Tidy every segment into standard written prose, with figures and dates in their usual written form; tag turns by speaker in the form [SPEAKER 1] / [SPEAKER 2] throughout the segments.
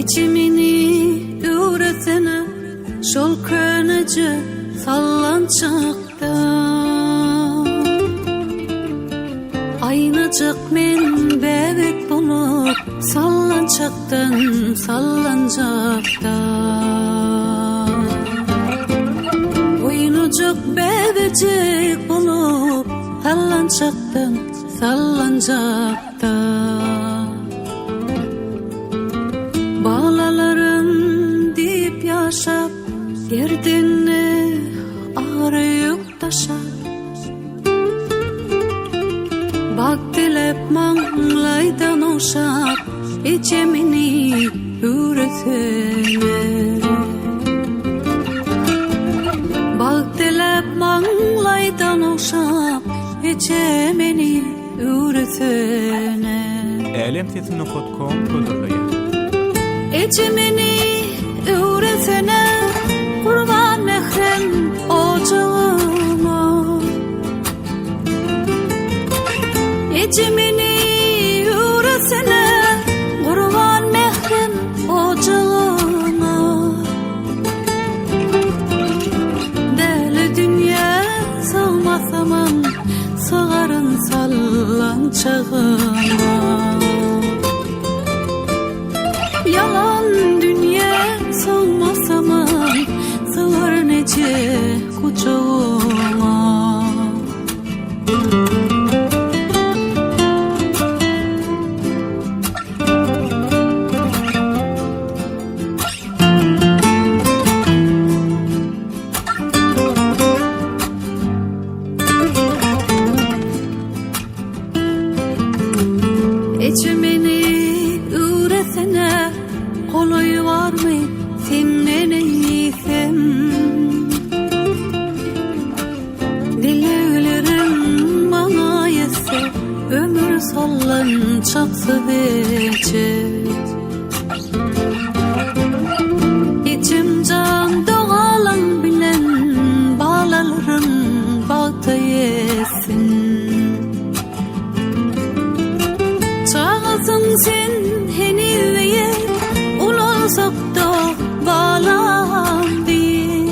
[SPEAKER 1] İçimini üretene şol könece sallançakta aynacık men bebek bulup sallançaktan sallanacakta oyunucuk bebecek bulup sallançaktan sallanacakta Bağlalarım deyip yaşap Yerdinne arayıp taşar Bak dilep manglaydan oşap İçemini üretene Bak dilep manglaydan oşap İçemini üretene
[SPEAKER 2] Alemtetini.com kodurlayın.
[SPEAKER 1] İçimini üretene kurban mehrem ocağıma İçimini üretene kurban mehrem ocağıma Deli dünya sığmasamam sığarın sallançağıma Yalan dünya sığmasamam sığar nece kucağıma İçimini üretene kolay var mı senden iyisem Dilevlerim bana yetse ömür sallançaksı verecek İçim can doğalan bilen bağlarım bağda yesin Çağızın sen heniveye ulaşıp da bağlan diye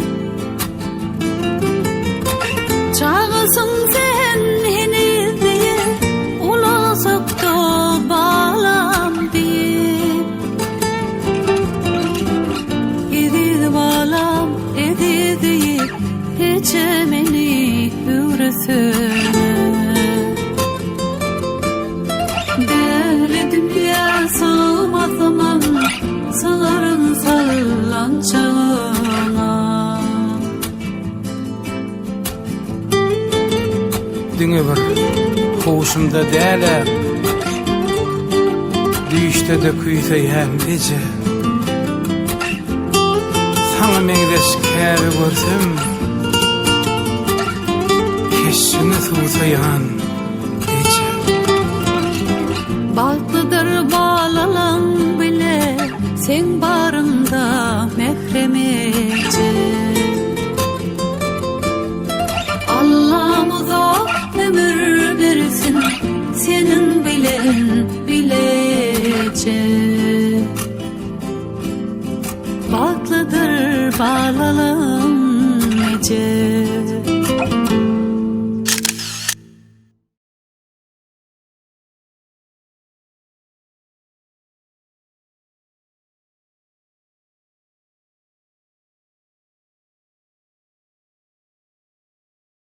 [SPEAKER 1] Çağızın sen heniveye ulaşıp da bağlan diye Edid bağlam edid deyip Geçemeni üresene Deli dünya sığmasamam sığarın sallançağına
[SPEAKER 3] Düňe bir hoşumda däle Düýüşde de küýseýän ece Saňa meňdeş käbi görsem Keşini suwsaýan ece
[SPEAKER 1] Baltıdır bağlalan bile sen barında mehremece Allah'ımıza ömür versin senin bilen bilece Baltıdır bağlalan ece